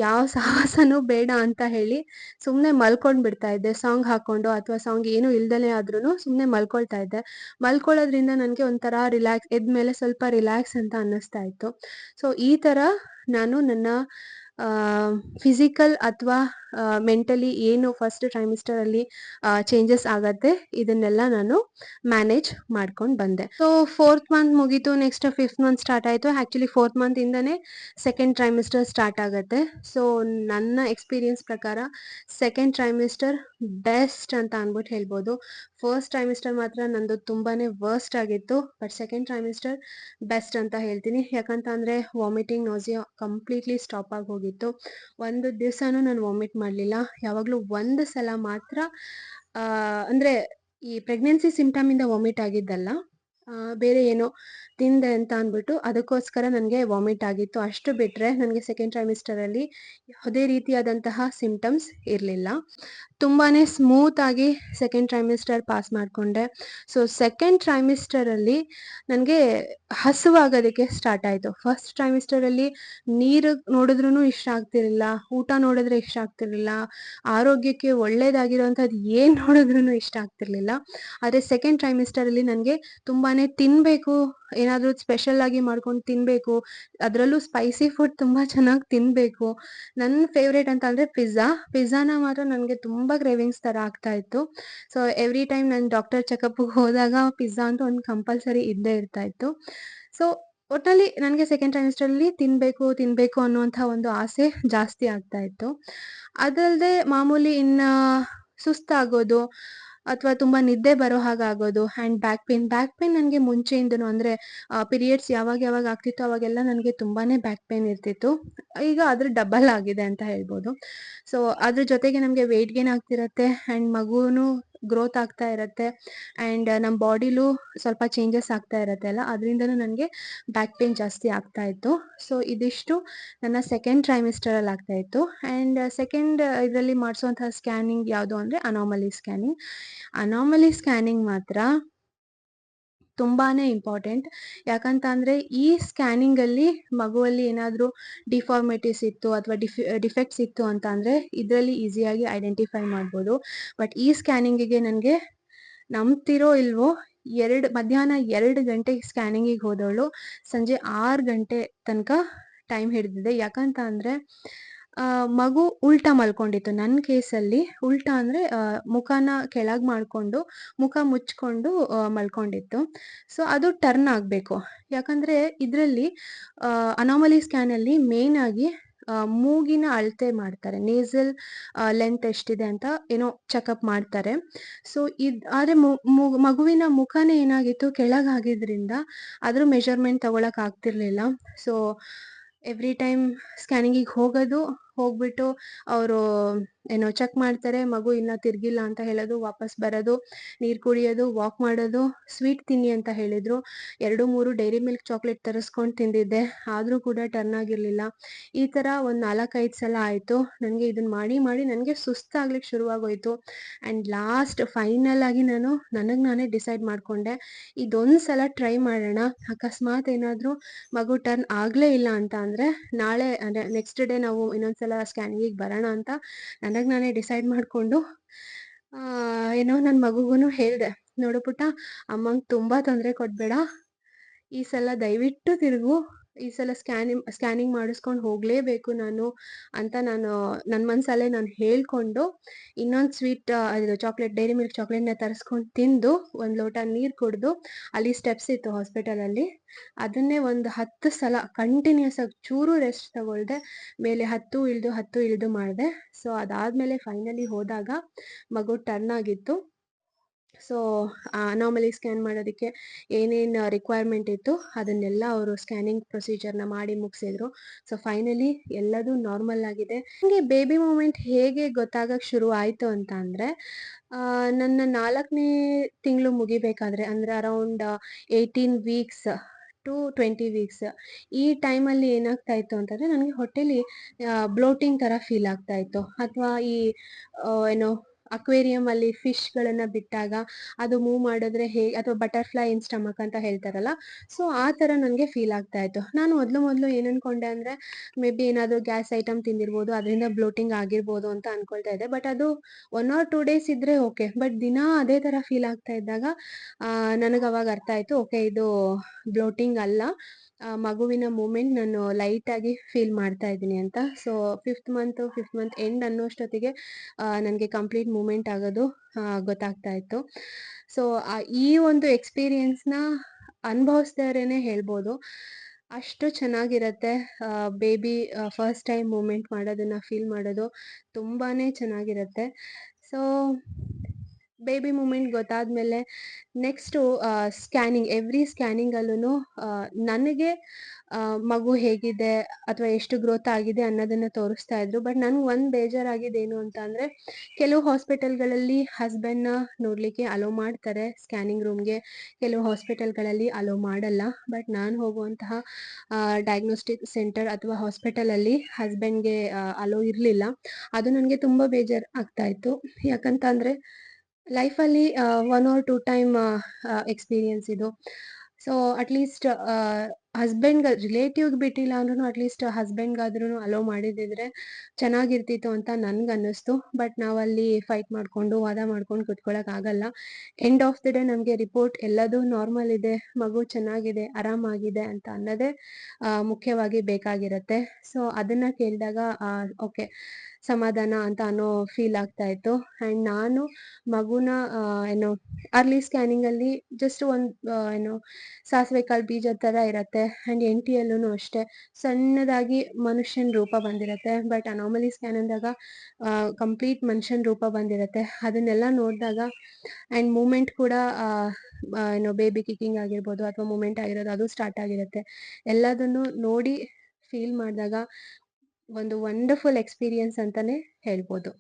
ಯಾವ ಸಾಹಸನೂ ಬೇಡ ಅಂತ ಹೇಳಿ ಸುಮ್ಮನೆ ಮಲ್ಕೊಂಡು ಬಿಡ್ತಾ ಇದ್ದೆ. ಸಾಂಗ್ ಹಾಕ್ಕೊಂಡು ಅಥವಾ ಸಾಂಗ್ ಏನೂ ಇಲ್ದಲೇ ಆದ್ರೂ ಸುಮ್ಮನೆ ಮಲ್ಕೊಳ್ತಾ ಇದ್ದೆ. ಮಲ್ಕೊಳ್ಳೋದ್ರಿಂದ ನನಗೆ ಒಂಥರ ರಿಲ್ಯಾಕ್ಸ್, ಎದ್ಮೇಲೆ ಸ್ವಲ್ಪ ರಿಲ್ಯಾಕ್ಸ್ ಅಂತ ಅನ್ನಿಸ್ತಾ ಇತ್ತು. ಸೊ ಈ ಥರ ನಾನು ನನ್ನ ಫಿಸಿಕಲ್ ಅಥವಾ ಮೆಂಟಲಿ ಏನು ಫಸ್ಟ್ ಟ್ರೈಮಿಸ್ಟರಲ್ಲಿ ಚೇಂಜಸ್ ಆಗತ್ತೆ ಇದನ್ನೆಲ್ಲ ನಾನು ಮ್ಯಾನೇಜ್ ಮಾಡ್ಕೊಂಡು ಬಂದೆ. ಸೊ 4th ಮಂತ್ ಮುಗೀತು, ನೆಕ್ಸ್ಟ್ 5th ಮಂತ್ ಸ್ಟಾರ್ಟ್ ಆಯಿತು. ಆ್ಯಕ್ಚುಲಿ 4th ಮಂತಿಂದನೇ ಸೆಕೆಂಡ್ ಟ್ರೈಮಿಸ್ಟರ್ ಸ್ಟಾರ್ಟ್ ಆಗುತ್ತೆ. ಸೊ ನನ್ನ ಎಕ್ಸ್ಪೀರಿಯನ್ಸ್ ಪ್ರಕಾರ ಸೆಕೆಂಡ್ ಟ್ರೈಮಿಸ್ಟರ್ ಬೆಸ್ಟ್ ಅಂತ ಅಂದ್ಬಿಟ್ಟು ಹೇಳ್ಬೋದು. ಫಸ್ಟ್ ಟ್ರೈಮಿಸ್ಟರ್ ಮಾತ್ರ ನಂದು ತುಂಬಾ ವರ್ಸ್ಟ್ ಆಗಿತ್ತು. ಬಟ್ ಸೆಕೆಂಡ್ ಟ್ರೈಮಿಸ್ಟರ್ ಬೆಸ್ಟ್ ಅಂತ ಹೇಳ್ತೀನಿ. ಯಾಕಂತ ಅಂದರೆ ವಾಮಿಟಿಂಗ್, ನಾಸಿಯಾ ಕಂಪ್ಲೀಟ್ಲಿ ಸ್ಟಾಪ್ ಆಗಿ ಹೋಗಿತ್ತು. ಒಂದು ದಿವಸನೂ ನಾನು ವಾಮಿಟ್ ಮಾಡಲಿಲ್ಲ. ಯಾವಾಗಲೂ ಒಂದು ಸಲ ಮಾತ್ರ ಅಂದರೆ ಈ ಪ್ರೆಗ್ನೆನ್ಸಿ ಸಿಂಪ್ಟಮಿಂದ ವಾಮಿಟ್ ಆಗಿದ್ದಲ್ಲ, ಬೇರೆ ಏನೋ ತಿಂದೆ ಅಂತ ಅಂದ್ಬಿಟ್ಟು ಅದಕ್ಕೋಸ್ಕರ ನನಗೆ ವಾಮಿಟ್ ಆಗಿತ್ತು. ಅಷ್ಟು ಬಿಟ್ಟರೆ ನನಗೆ ಸೆಕೆಂಡ್ ಟ್ರೈಮಿಸ್ಟರಲ್ಲಿ ಯಾವುದೇ ರೀತಿಯಾದಂತಹ ಸಿಂಪ್ಟಮ್ಸ್ ಇರಲಿಲ್ಲ. ತುಂಬಾ ಸ್ಮೂತಾಗಿ ಸೆಕೆಂಡ್ ಟ್ರೈಮಿಸ್ಟರ್ ಪಾಸ್ ಮಾಡಿಕೊಂಡೆ. ಸೊ ಸೆಕೆಂಡ್ ಟ್ರೈಮಿಸ್ಟರಲ್ಲಿ ನನಗೆ ಹಸಿವಾಗೋದಕ್ಕೆ ಸ್ಟಾರ್ಟ್ ಆಯಿತು. ಫಸ್ಟ್ ಟ್ರೈಮಿಸ್ಟರಲ್ಲಿ ನೀರು ನೋಡಿದ್ರೂ ಇಷ್ಟ ಆಗ್ತಿರಲಿಲ್ಲ, ಊಟ ನೋಡಿದ್ರೆ ಇಷ್ಟ ಆಗ್ತಿರ್ಲಿಲ್ಲ, ಆರೋಗ್ಯಕ್ಕೆ ಒಳ್ಳೇದಾಗಿರೋವಂಥದ್ದು ಏನು ನೋಡಿದ್ರೂ ಇಷ್ಟ ಆಗ್ತಿರ್ಲಿಲ್ಲ. ಆದರೆ ಸೆಕೆಂಡ್ ಟ್ರೈಮಿಸ್ಟರಲ್ಲಿ ನನಗೆ ತುಂಬಾ ತಿನ್ನಬೇಕು, ಏನಾದರೂ ಸ್ಪೆಷಲ್ ಆಗಿ ಮಾಡ್ಕೊಂಡು ತಿನ್ನಬೇಕು, ಅದರಲ್ಲೂ ಸ್ಪೈಸಿ ಫುಡ್ ತುಂಬ ಚೆನ್ನಾಗಿ ತಿನ್ನಬೇಕು. ನನ್ನ ಫೇವ್ರೇಟ್ ಅಂತ ಅಂದರೆ ಪಿಜ್ಜಾನ ಮಾತ್ರ ನನಗೆ ತುಂಬ ಕ್ರೇವಿಂಗ್ಸ್ ಥರ ಆಗ್ತಾ ಇತ್ತು. ಸೊ ಎವ್ರಿ ಟೈಮ್ ನಾನು ಡಾಕ್ಟರ್ ಚೆಕಪ್ಗೆ ಹೋದಾಗ ಪಿಜ್ಜಾ ಅಂತೂ ಒಂದು ಕಂಪಲ್ಸರಿ ಇದ್ದೇ ಇರ್ತಾ ಇತ್ತು. ಸೊ ಒಟ್ಟಿನಲ್ಲಿ ನನಗೆ ಸೆಕೆಂಡ್ ಟ್ರೈಮಿಸ್ಟರಲ್ಲಿ ತಿನ್ನಬೇಕು ಅನ್ನುವಂಥ ಒಂದು ಆಸೆ ಜಾಸ್ತಿ ಆಗ್ತಾ ಇತ್ತು. ಅದಲ್ಲದೆ ಮಾಮೂಲಿ ಇನ್ನು ಸುಸ್ತಾಗೋದು ಅಥವಾ ತುಂಬ ನಿದ್ದೆ ಬರೋ ಹಾಗಾಗೋದು ಆ್ಯಂಡ್ ಬ್ಯಾಕ್ ಪೇನ್ ನನಗೆ ಮುಂಚೆಯಿಂದನೂ ಅಂದರೆ ಪೀರಿಯಡ್ಸ್ ಯಾವಾಗ ಯಾವಾಗ ಆಗ್ತಿತ್ತು ಅವಾಗೆಲ್ಲ ನನಗೆ ತುಂಬಾ ಬ್ಯಾಕ್ ಪೇನ್ ಇರ್ತಿತ್ತು. ಈಗ ಅದ್ರ ಡಬಲ್ ಆಗಿದೆ ಅಂತ ಹೇಳ್ಬೋದು. ಸೊ ಅದ್ರ ಜೊತೆಗೆ ನಮಗೆ ವೆಯ್ಟ್ ಗೇನ್ ಆಗ್ತಿರತ್ತೆ ಆ್ಯಂಡ್ ಮಗುನೂ ಗ್ರೋತ್ ಆಗ್ತಾ ಇರತ್ತೆ ಆ್ಯಂಡ್ ನಮ್ಮ ಬಾಡಿಲೂ ಸ್ವಲ್ಪ ಚೇಂಜಸ್ ಆಗ್ತಾ ಇರತ್ತೆ ಅಲ್ಲ, ಅದರಿಂದನೂ ನನಗೆ ಬ್ಯಾಕ್ ಪೇನ್ ಜಾಸ್ತಿ ಆಗ್ತಾ ಇತ್ತು. ಸೊ ಇದಿಷ್ಟು ನನ್ನ ಸೆಕೆಂಡ್ ಟ್ರೈಮಿಸ್ಟರಲ್ಲಿ ಆಗ್ತಾ ಇತ್ತು. ಆ್ಯಂಡ್ ಸೆಕೆಂಡ್ ಇದರಲ್ಲಿ ಮಾಡಿಸುವಂತಹ ಸ್ಕ್ಯಾನಿಂಗ್ ಯಾವುದು ಅಂದರೆ ಅನಾಮಲಿ ಸ್ಕ್ಯಾನಿಂಗ್ ಮಾತ್ರ ತುಂಬಾನೇ ಇಂಪಾರ್ಟೆಂಟ್. ಯಾಕಂತ ಅಂದರೆ ಈ ಸ್ಕ್ಯಾನಿಂಗಲ್ಲಿ ಮಗುವಲ್ಲಿ ಏನಾದರೂ ಡಿಫಾರ್ಮಿಟೀಸ್ ಇತ್ತು ಅಥವಾ ಡಿಫೆಕ್ಟ್ಸ್ ಇತ್ತು ಅಂತ ಅಂದರೆ ಇದರಲ್ಲಿ ಈಸಿಯಾಗಿ ಐಡೆಂಟಿಫೈ ಮಾಡ್ಬೋದು. ಬಟ್ ಈ ಸ್ಕ್ಯಾನಿಂಗಿಗೆ ನನಗೆ ನಂಬ್ತಿರೋ ಇಲ್ವೋ ಮಧ್ಯಾಹ್ನ 2 ಗಂಟೆಗೆ ಸ್ಕ್ಯಾನಿಂಗಿಗೆ ಹೋದವಳು ಸಂಜೆ 6 ಗಂಟೆ ತನಕ ಟೈಮ್ ಹಿಡಿದಿದೆ. ಯಾಕಂತ ಅಂದರೆ ಮಗು ಉಲ್ಟಾ ಮಲ್ಕೊಂಡಿತ್ತು. ನನ್ನ ಕೇಸಲ್ಲಿ ಉಲ್ಟಾ ಅಂದರೆ ಮುಖನ ಕೆಳಗೆ ಮಾಡಿಕೊಂಡು ಮುಖ ಮುಚ್ಕೊಂಡು ಮಲ್ಕೊಂಡಿತ್ತು. ಸೊ ಅದು ಟರ್ನ್ ಆಗಬೇಕು. ಯಾಕಂದರೆ ಇದರಲ್ಲಿ ಅನಾಮಲಿ ಸ್ಕ್ಯಾನಲ್ಲಿ ಮೇಯ್ನಾಗಿ ಮೂಗಿನ ಅಳತೆ ಮಾಡ್ತಾರೆ, ನೇಸಲ್ ಲೆಂತ್ ಎಷ್ಟಿದೆ ಅಂತ ಏನೋ ಚೆಕಪ್ ಮಾಡ್ತಾರೆ. ಸೊ ಆದರೆ ಮಗುವಿನ ಮುಖನೇ ಏನಾಗಿತ್ತು, ಕೆಳಗಾಗಿದ್ರಿಂದ ಅದ್ರ ಮೆಷರ್ಮೆಂಟ್ ತಗೊಳಕ್ ಆಗ್ತಿರ್ಲಿಲ್ಲ. ಸೊ ಎವ್ರಿ ಟೈಮ್ ಸ್ಕ್ಯಾನಿಂಗಿಗೆ ಹೋಗ್ಬಿಟ್ಟು ಅವರು ಏನೋ ಚೆಕ್ ಮಾಡ್ತಾರೆ, ಮಗು ಇನ್ನೂ ತಿರ್ಗಿಲ್ಲ ಅಂತ ಹೇಳೋದು, ವಾಪಸ್ ಬರೋದು, ನೀರು ಕುಡಿಯೋದು, ವಾಕ್ ಮಾಡೋದು, ಸ್ವೀಟ್ ತಿನ್ನಿ ಅಂತ ಹೇಳಿದರು. 2-3 ಡೈರಿ ಮಿಲ್ಕ್ ಚಾಕ್ಲೇಟ್ ತರಿಸ್ಕೊಂಡು ತಿಂದಿದ್ದೆ, ಆದರೂ ಕೂಡ ಟರ್ನ್ ಆಗಿರಲಿಲ್ಲ. ಈ ಥರ ಒಂದು 4-5 ಸಲ ಆಯಿತು. ನನಗೆ ಇದನ್ನು ಮಾಡಿ ನನಗೆ ಸುಸ್ತಾಗ್ಲಿಕ್ಕೆ ಶುರುವಾಗೋಯಿತು. ಆ್ಯಂಡ್ ಲಾಸ್ಟ್ ಫೈನಲ್ ಆಗಿ ನನಗೆ ನಾನೇ ಡಿಸೈಡ್ ಮಾಡಿಕೊಂಡೆ, ಇದೊಂದು ಸಲ ಟ್ರೈ ಮಾಡೋಣ. ಅಕಸ್ಮಾತ್ ಏನಾದರೂ ಮಗು ಟರ್ನ್ ಆಗಲೇ ಇಲ್ಲ ಅಂತ ಅಂದರೆ ನಾಳೆ ಅಂದರೆ ನೆಕ್ಸ್ಟ್ ಡೇ ನಾವು ಇನ್ನೊಂದ್ಸಲ ಸ್ಕ್ಯಾನಿಂಗಿಗೆ ಬರೋಣ ಅಂತ ನನಗೆ ನಾನೇ ಡಿಸೈಡ್ ಮಾಡಿಕೊಂಡು ಏನೋ ನನ್ನ ಮಗುಗೂ ಹೇಳಿದೆ, ನೋಡು ಪುಟ್ಟ, ಅಮ್ಮಂಗೆ ತುಂಬ ತೊಂದರೆ ಕೊಡಬೇಡ, ಈ ಸಲ ದಯವಿಟ್ಟು ತಿರುಗು, ಈ ಸಲ ಸ್ಕ್ಯಾನಿಂಗ್ ಮಾಡಿಸ್ಕೊಂಡು ಹೋಗಲೇಬೇಕು ನಾನು ಅಂತ ನನ್ನ ಮನಸ್ಸಲ್ಲೇ ನಾನು ಹೇಳ್ಕೊಂಡು ಇನ್ನೊಂದು ಸ್ವೀಟ್ ಇದು ಚಾಕ್ಲೇಟ್, ಡೈರಿ ಮಿಲ್ಕ್ ಚಾಕ್ಲೇಟ್ನ ತರಿಸ್ಕೊಂಡು ತಿಂದು 1 ಲೋಟ ನೀರು ಕುಡಿದು, ಅಲ್ಲಿ ಸ್ಟೆಪ್ಸ್ ಇತ್ತು ಹಾಸ್ಪಿಟಲಲ್ಲಿ, ಅದನ್ನೇ ಒಂದು 10 ಸಲ ಕಂಟಿನ್ಯೂಸ್ ಆಗಿ ಚೂರು ರೆಸ್ಟ್ ತಗೊಳ್ದೆ ಮೇಲೆ ಹತ್ತು ಇಳಿದು ಮಾಡಿದೆ. ಸೊ ಅದಾದಮೇಲೆ ಫೈನಲಿ ಹೋದಾಗ ಮಗು ಟರ್ನ್ ಆಗಿತ್ತು. ಸೊ ಅನಾಮಲಿ ಸ್ಕ್ಯಾನ್ ಮಾಡೋದಕ್ಕೆ ಏನೇನು ರಿಕ್ವೈರ್ಮೆಂಟ್ ಇತ್ತು ಅದನ್ನೆಲ್ಲ ಅವರು ಸ್ಕ್ಯಾನಿಂಗ್ ಪ್ರೊಸೀಜರ್ನ ಮಾಡಿ ಮುಗಿಸಿದ್ರು. ಸೊ ಫೈನಲಿ ಎಲ್ಲದೂ ನಾರ್ಮಲ್ ಆಗಿದೆ. ನನಗೆ ಬೇಬಿ ಮೂಮೆಂಟ್ ಹೇಗೆ ಗೊತ್ತಾಗಕ್ಕೆ ಶುರು ಆಯಿತು ಅಂತ ಅಂದರೆ, ನನ್ನ 4ನೇ ತಿಂಗಳು ಮುಗಿಬೇಕಾದ್ರೆ ಅಂದರೆ ಅರೌಂಡ್ 18 ವೀಕ್ಸ್ ಟು 20 ವೀಕ್ಸ್ ಈ ಟೈಮಲ್ಲಿ ಏನಾಗ್ತಾ ಇತ್ತು ಅಂತಂದರೆ, ನನಗೆ ಹೊಟ್ಟೆಲಿ ಬ್ಲೋಟಿಂಗ್ ಥರ ಫೀಲ್ ಆಗ್ತಾ ಇತ್ತು. ಅಥವಾ ಈ ಏನೋ ಅಕ್ವೇರಿಯಮಲ್ಲಿ ಫಿಶ್ಗಳನ್ನು ಬಿಟ್ಟಾಗ ಅದು ಮೂವ್ ಮಾಡಿದ್ರೆ ಅಥವಾ ಬಟರ್ಫ್ಲೈ ಇನ್ ಸ್ಟಮಕ್ ಅಂತ ಹೇಳ್ತಾರಲ್ಲ, ಸೊ ಆ ಥರ ನನಗೆ ಫೀಲ್ ಆಗ್ತಾ ಇತ್ತು. ನಾನು ಮೊದಲು ಏನು ಅನ್ಕೊಂಡೆ ಅಂದರೆ, ಮೇ ಬಿ ಏನಾದರೂ ಗ್ಯಾಸ್ ಐಟಮ್ ತಿಂದಿರ್ಬೋದು, ಅದರಿಂದ ಬ್ಲೋಟಿಂಗ್ ಆಗಿರ್ಬೋದು ಅಂತ ಅನ್ಕೊಳ್ತಾ ಇದ್ದೆ. ಬಟ್ ಅದು 1 or 2 ಡೇಸ್ ಇದ್ದರೆ ಓಕೆ, ಬಟ್ ದಿನ ಅದೇ ಥರ ಫೀಲ್ ಆಗ್ತಾ ಇದ್ದಾಗ ನನಗೆ ಅವಾಗ ಅರ್ಥ ಆಯಿತು, ಓಕೆ ಇದು ಬ್ಲೋಟಿಂಗ್ ಅಲ್ಲ, ಮಗುವಿನ ಮೂಮೆಂಟ್ ನಾನು ಲೈಟಾಗಿ ಫೀಲ್ ಮಾಡ್ತಾ ಇದ್ದೀನಿ ಅಂತ. ಸೊ 5th ಮಂತ್ ಎಂಡ್ ಅನ್ನೋಷ್ಟೊತ್ತಿಗೆ ನನಗೆ ಕಂಪ್ಲೀಟ್ ಮೂಮೆಂಟ್ ಆಗೋದು ಗೊತ್ತಾಗ್ತಾ ಇತ್ತು. ಸೊ ಈ ಒಂದು ಎಕ್ಸ್ಪೀರಿಯನ್ಸ್ನ ಅನುಭವಿಸ್ದವ್ರೇ ಹೇಳ್ಬೋದು, ಅಷ್ಟು ಚೆನ್ನಾಗಿರತ್ತೆ. ಬೇಬಿ ಫಸ್ಟ್ ಟೈಮ್ ಮೂಮೆಂಟ್ ಮಾಡೋದನ್ನು ಫೀಲ್ ಮಾಡೋದು ತುಂಬಾ ಚೆನ್ನಾಗಿರತ್ತೆ. ಸೊ ಬೇಬಿ ಮೂಮೆಂಟ್ ಗೊತ್ತಾದ್ಮೇಲೆ ನೆಕ್ಸ್ಟು ಸ್ಕ್ಯಾನಿಂಗ್ ಎವ್ರಿ ಸ್ಕ್ಯಾನಿಂಗಲ್ಲೂ ನನಗೆ ಮಗು ಹೇಗಿದೆ ಅಥವಾ ಎಷ್ಟು ಗ್ರೋತ್ ಆಗಿದೆ ಅನ್ನೋದನ್ನ ತೋರಿಸ್ತಾ ಇದ್ರು. ಬಟ್ ನನ್ಗೆ ಒಂದು ಬೇಜಾರಾಗಿದ್ದೇನು ಅಂತ ಅಂದ್ರೆ, ಕೆಲವು ಹಾಸ್ಪಿಟಲ್ಗಳಲ್ಲಿ ಹಸ್ಬೆಂಡ್ನ ನೋಡ್ಲಿಕ್ಕೆ ಅಲೋ ಮಾಡ್ತಾರೆ ಸ್ಕ್ಯಾನಿಂಗ್ ರೂಮ್ಗೆ, ಕೆಲವು ಹಾಸ್ಪಿಟಲ್ಗಳಲ್ಲಿ ಅಲೋ ಮಾಡಲ್ಲ. ಬಟ್ ನಾನು ಹೋಗುವಂತಹ ಡಯಾಗ್ನೋಸ್ಟಿಕ್ ಸೆಂಟರ್ ಅಥವಾ ಹಾಸ್ಪಿಟಲಲ್ಲಿ ಹಸ್ಬೆಂಡ್ಗೆ ಅಲೋ ಇರಲಿಲ್ಲ. ಅದು ನನಗೆ ತುಂಬ ಬೇಜಾರು ಆಗ್ತಾ ಇತ್ತು. ಯಾಕಂತ ಅಂದರೆ ಲೈಫಲ್ಲಿ 1 ಆರ್ 2 ಟೈಮ್ ಎಕ್ಸ್ಪೀರಿಯನ್ಸ್ ಇದು. ಸೊ ಅಟ್ಲೀಸ್ಟ್ ಹಸ್ಬೆಂಡ್ಗೆ ರಿಲೇಟಿವ್ಗೆ ಬಿಟ್ಟಿಲ್ಲ ಅಂದ್ರೂ ಅಟ್ಲೀಸ್ಟ್ ಹಸ್ಬೆಂಡ್ಗಾದ್ರೂ ಅಲೋ ಮಾಡಿದಿದ್ರೆ ಚೆನ್ನಾಗಿರ್ತಿತ್ತು ಅಂತ ನನ್ಗನ್ನಿಸ್ತು. ಬಟ್ ನಾವಲ್ಲಿ ಫೈಟ್ ಮಾಡಿಕೊಂಡು ವಾದ ಮಾಡ್ಕೊಂಡು ಕುತ್ಕೊಳ್ಳೋಕ್ಕಾಗಲ್ಲ. ಎಂಡ್ ಆಫ್ ದಿ ಡೇ ನಮಗೆ ರಿಪೋರ್ಟ್ ಎಲ್ಲದೂ ನಾರ್ಮಲ್ ಇದೆ, ಮಗು ಚೆನ್ನಾಗಿದೆ, ಆರಾಮಾಗಿದೆ ಅಂತ ಅನ್ನೋದೇ ಮುಖ್ಯವಾಗಿ ಬೇಕಾಗಿರುತ್ತೆ. ಸೊ ಅದನ್ನು ಕೇಳಿದಾಗ ಓಕೆ ಸಮಾಧಾನ ಅಂತ ಅನ್ನೋ ಫೀಲ್ ಆಗ್ತಾ ಇತ್ತು. ಆ್ಯಂಡ್ ನಾನು ಮಗುನ ಏನು ಅರ್ಲಿ ಸ್ಕ್ಯಾನಿಂಗಲ್ಲಿ ಜಸ್ಟ್ ಒಂದು ಏನು ಸಾಸಿವೆ ಕಾಳು ಬೀಜದ ಥರ ಇರುತ್ತೆ. ಆ್ಯಂಡ್ ಎಂಟಿಯಲ್ಲೂ ಅಷ್ಟೇ ಸಣ್ಣದಾಗಿ ಮನುಷ್ಯನ ರೂಪ ಬಂದಿರುತ್ತೆ. ಬಟ್ ಅನಾಮಲಿ ಸ್ಕ್ಯಾನ್ ಅಂದಾಗ ಕಂಪ್ಲೀಟ್ ಮನುಷ್ಯನ ರೂಪ ಬಂದಿರುತ್ತೆ. ಅದನ್ನೆಲ್ಲ ನೋಡಿದಾಗ ಆ್ಯಂಡ್ ಮೂಮೆಂಟ್ ಕೂಡ ಏನು ಬೇಬಿ ಕಿಕ್ಕಿಂಗ್ ಆಗಿರ್ಬೋದು ಅಥವಾ ಮೂಮೆಂಟ್ ಆಗಿರೋದು ಅದು ಸ್ಟಾರ್ಟ್ ಆಗಿರುತ್ತೆ. ಎಲ್ಲದನ್ನು ನೋಡಿ ಫೀಲ್ ಮಾಡಿದಾಗ ಒಂದು ವಂಡರ್ಫುಲ್ ಎಕ್ಸ್ಪೀರಿಯನ್ಸ್ ಅಂತಾನೆ ಹೇಳ್ಬೋದು.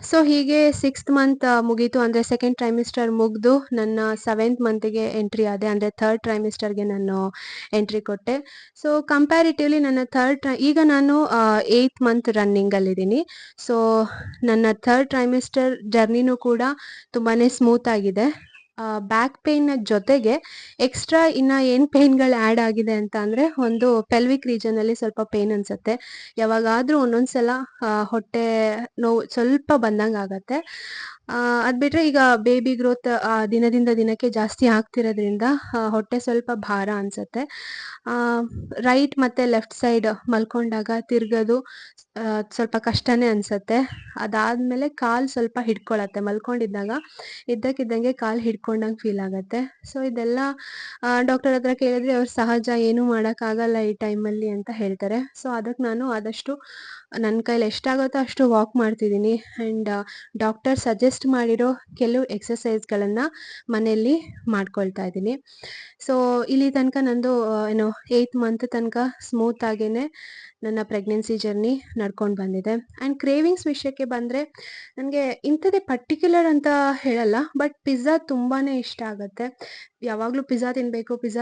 ಸೊ ಹೀಗೆ 6th ಮಂತ್ ಮುಗೀತು. ಅಂದರೆ ಸೆಕೆಂಡ್ ಟ್ರೈಮಿಸ್ಟರ್ ಮುಗಿದು ನನ್ನ 7th ಮಂತಿಗೆ ಎಂಟ್ರಿ ಆದೆ. ಅಂದರೆ ಥರ್ಡ್ ಟ್ರೈಮಿಸ್ಟರ್ಗೆ ನಾನು ಎಂಟ್ರಿ ಕೊಟ್ಟೆ. ಸೊ ಕಂಪ್ಯಾರಿಟಿವ್ಲಿ ನನ್ನ ಈಗ ನಾನು 8th ಮಂತ್ ರನ್ನಿಂಗಲ್ಲಿದ್ದೀನಿ. ಸೊ ನನ್ನ ಥರ್ಡ್ ಟ್ರೈಮಿಸ್ಟರ್ ಜರ್ನಿನೂ ಕೂಡ ತುಂಬಾ ಸ್ಮೂತ್ ಆಗಿದೆ. ಬ್ಯಾಕ್ ಪೇಯ್ನ ಜೊತೆಗೆ ಎಕ್ಸ್ಟ್ರಾ ಇನ್ನು ಏನು ಪೇಯ್ನ್ಗಳು ಆ್ಯಡ್ ಆಗಿದೆ ಅಂತ ಅಂದರೆ, ಒಂದು ಪೆಲ್ವಿಕ್ ರೀಜನಲ್ಲಿ ಸ್ವಲ್ಪ ಪೇಯ್ನ್ ಅನಿಸುತ್ತೆ. ಯಾವಾಗಾದರೂ ಒಂದೊಂದು ಹೊಟ್ಟೆ ನೋವು ಸ್ವಲ್ಪ ಬಂದಂಗೆ ಆಗುತ್ತೆ. ಅದು ಬಿಟ್ಟರೆ ಈಗ ಬೇಬಿ ಗ್ರೋತ್ ದಿನದಿಂದ ದಿನಕ್ಕೆ ಜಾಸ್ತಿ ಆಗ್ತಿರೋದ್ರಿಂದ ಹೊಟ್ಟೆ ಸ್ವಲ್ಪ ಭಾರ ಅನಿಸುತ್ತೆ. ರೈಟ್ ಮತ್ತು ಲೆಫ್ಟ್ ಸೈಡ್ ಮಲ್ಕೊಂಡಾಗ ತಿರ್ಗೋದು ಸ್ವಲ್ಪ ಕಷ್ಟನೇ ಅನಿಸುತ್ತೆ. ಅದಾದಮೇಲೆ ಕಾಲು ಸ್ವಲ್ಪ ಹಿಡ್ಕೊಳತ್ತೆ. ಮಲ್ಕೊಂಡಿದ್ದಾಗ ಇದ್ದಕ್ಕಿದ್ದಂಗೆ ಕಾಲು ಹಿಡ್ಕೊಂಡಂಗೆ ಫೀಲ್ ಆಗುತ್ತೆ. ಸೊ ಇದೆಲ್ಲ ಡಾಕ್ಟರ್ ಹತ್ರ ಕೇಳಿದ್ರೆ ಅವ್ರು ಸಹಜ, ಏನೂ ಮಾಡೋಕ್ಕಾಗಲ್ಲ ಈ ಟೈಮಲ್ಲಿ ಅಂತ ಹೇಳ್ತಾರೆ. ಸೊ ಅದಕ್ಕೆ ನಾನು ಆದಷ್ಟು ನನ್ನ ಕೈಲಿ ಎಷ್ಟಾಗುತ್ತೋ ಅಷ್ಟು ವಾಕ್ ಮಾಡ್ತಿದ್ದೀನಿ. ಆ್ಯಂಡ್ ಡಾಕ್ಟರ್ ಸಜೆಸ್ಟ್ ಮಾಡಿರೋ ಕೆಲವು ಎಕ್ಸಸೈಸ್ಗಳನ್ನು ಮನೆಯಲ್ಲಿ ಮಾಡ್ಕೊಳ್ತಾ ಇದ್ದೀನಿ. ಸೊ ಇಲ್ಲಿ ತನಕ ನಂದು ಏನು 8th ಮಂತ್ ತನಕ ಸ್ಮೂತಾಗೇ ನನ್ನ ಪ್ರೆಗ್ನೆನ್ಸಿ ಜರ್ನಿ ನಡ್ಕೊಂಡು ಬಂದಿದೆ. ಆ್ಯಂಡ್ ಕ್ರೇವಿಂಗ್ಸ್ ವಿಷಯಕ್ಕೆ ಬಂದರೆ, ನನಗೆ ಇಂಥದ್ದೇ ಪರ್ಟಿಕ್ಯುಲರ್ ಅಂತ ಹೇಳಲ್ಲ, ಬಟ್ ಪಿಜ್ಜಾ ತುಂಬಾ ಇಷ್ಟ ಆಗುತ್ತೆ. ಯಾವಾಗಲೂ ಪಿಜ್ಜಾ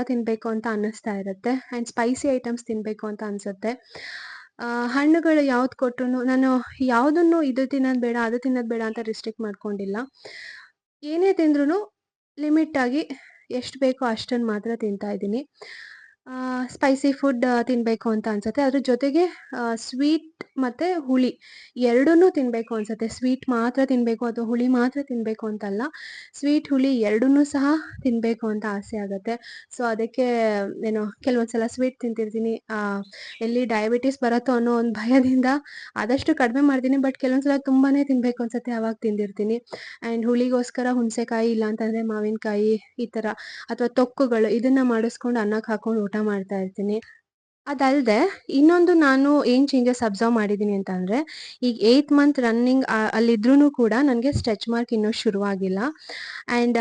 ತಿನ್ನಬೇಕು ಅಂತ ಅನ್ನಿಸ್ತಾ ಇರುತ್ತೆ. ಆ್ಯಂಡ್ ಸ್ಪೈಸಿ ಐಟಮ್ಸ್ ತಿನ್ನಬೇಕು ಅಂತ ಅನಿಸುತ್ತೆ. ಹಣ್ಣುಗಳು ಯಾವ್ದು ಕೊಟ್ರು ನಾನು ಯಾವುದನ್ನು ಇದು ತಿನ್ನೋದು ಬೇಡ ಅದು ತಿನ್ನೋದು ಬೇಡ ಅಂತ ರಿಸ್ಟ್ರಿಕ್ಟ್ ಮಾಡ್ಕೊಂಡಿಲ್ಲ. ಏನೇ ತಿಂದ್ರೂ ಲಿಮಿಟಾಗಿ ಎಷ್ಟು ಬೇಕೋ ಅಷ್ಟನ್ನು ಮಾತ್ರ ತಿಂತಾ ಇದ್ದೀನಿ. ಸ್ಪೈಸಿ ಫುಡ್ ತಿನ್ನಬೇಕು ಅಂತ ಅನಿಸುತ್ತೆ. ಅದ್ರ ಜೊತೆಗೆ ಸ್ವೀಟ್ ಮತ್ತು ಹುಳಿ ಎರಡನ್ನೂ ತಿನ್ನಬೇಕು ಅನಿಸುತ್ತೆ. ಸ್ವೀಟ್ ಮಾತ್ರ ತಿನ್ನಬೇಕು ಅಥವಾ ಹುಳಿ ಮಾತ್ರ ತಿನ್ನಬೇಕು ಅಂತಲ್ಲ, ಸ್ವೀಟ್ ಹುಳಿ ಎರಡನ್ನೂ ಸಹ ತಿನ್ನಬೇಕು ಅಂತ ಆಸೆ ಆಗುತ್ತೆ. ಸೊ ಅದಕ್ಕೆ ಏನು ಕೆಲವೊಂದು ಸಲ ಸ್ವೀಟ್ ತಿಂತಿರ್ತೀನಿ. ಎಲ್ಲಿ ಡಯಾಬಿಟಿಸ್ ಬರುತ್ತೋ ಅನ್ನೋ ಒಂದು ಭಯದಿಂದ ಆದಷ್ಟು ಕಡಿಮೆ ಮಾಡ್ತೀನಿ. ಬಟ್ ಕೆಲವೊಂದು ಸಲ ತುಂಬಾ ತಿನ್ನಬೇಕು ಅನಿಸುತ್ತೆ, ಆವಾಗ ತಿಂದಿರ್ತೀನಿ. ಆ್ಯಂಡ್ ಹುಳಿಗೋಸ್ಕರ ಹುಣಸೆಕಾಯಿ ಇಲ್ಲಾಂತಂದರೆ ಮಾವಿನಕಾಯಿ ಈ ಥರ ಅಥವಾ ತೊಕ್ಕುಗಳು ಇದನ್ನು ಮಾಡಿಸ್ಕೊಂಡು ಅನ್ನಕ್ಕೆ ಹಾಕ್ಕೊಂಡು ಊಟ ಮಾಡ್ತಾ ಇರ್ತೀನಿ. ಅದಲ್ಲದೆ ಇನ್ನೊಂದು ನಾನು ಏನು ಚೇಂಜಸ್ ಅಬ್ಸರ್ವ್ ಮಾಡಿದ್ದೀನಿ ಅಂತ ಅಂದರೆ, ಈಗ 8th ಮಂತ್ ರನ್ನಿಂಗ್ ಅಲ್ಲಿದ್ರೂ ಕೂಡ ನನಗೆ ಸ್ಟ್ರೆಚ್ ಮಾರ್ಕ್ ಇನ್ನೂ ಶುರುವಾಗಿಲ್ಲ. ಆ್ಯಂಡ್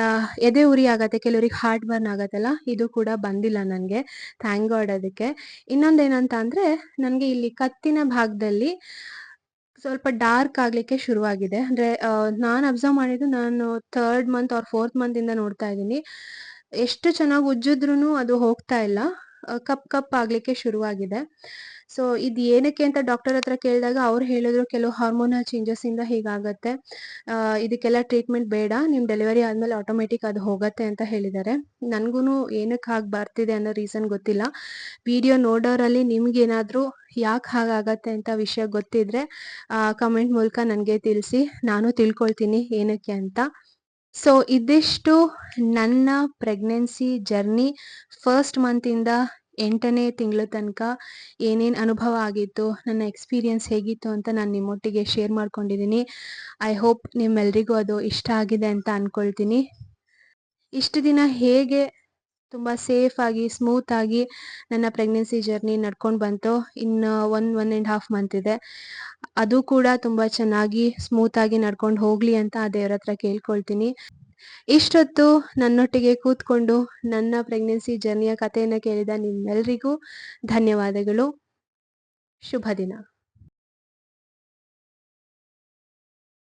ಎದೆ ಉರಿ ಆಗುತ್ತೆ, ಕೆಲವ್ರಿಗೆ ಹಾರ್ಟ್ ಬರ್ನ್ ಆಗುತ್ತಲ್ಲ, ಇದು ಕೂಡ ಬಂದಿಲ್ಲ ನನಗೆ, ಥ್ಯಾಂಕ್ ಗಾಡ್ ಅದಕ್ಕೆ. ಇನ್ನೊಂದೇನಂತ ಅಂದರೆ, ನನಗೆ ಇಲ್ಲಿ ಕತ್ತಿನ ಭಾಗದಲ್ಲಿ ಸ್ವಲ್ಪ ಡಾರ್ಕ್ ಆಗಲಿಕ್ಕೆ ಶುರುವಾಗಿದೆ. ಅಂದರೆ ನಾನು ಅಬ್ಸರ್ವ್ ಮಾಡಿದ್ದು, ನಾನು 3rd ಮಂತ್ ಆರ್ 4th ಮಂತಿಂದ ನೋಡ್ತಾ ಇದ್ದೀನಿ. ಎಷ್ಟು ಚೆನ್ನಾಗಿ ಉಜ್ಜಿದ್ರೂ ಅದು ಹೋಗ್ತಾ ಇಲ್ಲ, ಕಪ್ ಆಗಲಿಕ್ಕೆ ಶುರುವಾಗಿದೆ. ಸೊ ಇದು ಏನಕ್ಕೆ ಅಂತ ಡಾಕ್ಟರ್ ಹತ್ರ ಕೇಳಿದಾಗ ಅವ್ರು ಹೇಳಿದ್ರು, ಕೆಲವು ಹಾರ್ಮೋನಲ್ ಚೇಂಜಸ್ಸಿಂದ ಹೀಗಾಗತ್ತೆ, ಇದಕ್ಕೆಲ್ಲ ಟ್ರೀಟ್ಮೆಂಟ್ ಬೇಡ, ನಿಮ್ಮ ಡೆಲಿವರಿ ಆದಮೇಲೆ ಆಟೋಮೆಟಿಕ್ ಅದು ಹೋಗುತ್ತೆ ಅಂತ ಹೇಳಿದ್ದಾರೆ. ನನಗೂ ಏನಕ್ಕೆ ಹಾಗೆ ಬರ್ತಿದೆ ಅನ್ನೋ ರೀಸನ್ ಗೊತ್ತಿಲ್ಲ. ವಿಡಿಯೋ ನೋಡೋರಲ್ಲಿ ನಿಮ್ಗೇನಾದರೂ ಯಾಕೆ ಹಾಗಾಗತ್ತೆ ಅಂತ ವಿಷಯ ಗೊತ್ತಿದ್ರೆ ಕಮೆಂಟ್ ಮೂಲಕ ನನಗೆ ತಿಳಿಸಿ, ನಾನು ತಿಳ್ಕೊಳ್ತೀನಿ ಏನಕ್ಕೆ ಅಂತ. ಸೊ ಇದಿಷ್ಟು ನನ್ನ ಪ್ರೆಗ್ನೆನ್ಸಿ ಜರ್ನಿ. 1st ಮಂತಿಂದ 8ನೇ ತಿಂಗಳ ತನಕ ಏನೇನು ಅನುಭವ ಆಗಿತ್ತು, ನನ್ನ ಎಕ್ಸ್ಪೀರಿಯನ್ಸ್ ಹೇಗಿತ್ತು ಅಂತ ನಾನು ನಿಮ್ಮೊಟ್ಟಿಗೆ ಶೇರ್ ಮಾಡ್ಕೊಂಡಿದ್ದೀನಿ. ಐ ಹೋಪ್ ನಿಮ್ಮೆಲ್ರಿಗೂ ಅದು ಇಷ್ಟ ಆಗಿದೆ ಅಂತ ಅಂದ್ಕೊಳ್ತೀನಿ. ಇಷ್ಟು ದಿನ ಹೇಗೆ ತುಂಬ ಸೇಫಾಗಿ ಸ್ಮೂತಾಗಿ ನನ್ನ ಪ್ರೆಗ್ನೆನ್ಸಿ ಜರ್ನಿ ನಡ್ಕೊಂಡು ಬಂತು, ಇನ್ನು 1.5 ಮಂತ್ ಇದೆ. ಅದು ಕೂಡ ತುಂಬಾ ಚೆನ್ನಾಗಿ ಸ್ಮೂತ್ ಆಗಿ ನಡ್ಕೊಂಡು ಹೋಗ್ಲಿ ಅಂತ ಆ ದೇವ್ರ ಹತ್ರ ಕೇಳ್ಕೊಳ್ತೀನಿ. ಇಷ್ಟೊತ್ತು ನನ್ನೊಟ್ಟಿಗೆ ಕೂತ್ಕೊಂಡು ನನ್ನ ಪ್ರೆಗ್ನೆನ್ಸಿ ಜರ್ನಿಯ ಕಥೆಯನ್ನ ಕೇಳಿದ ನಿಮ್ಮೆಲ್ರಿಗೂ ಧನ್ಯವಾದಗಳು. ಶುಭ ದಿನ.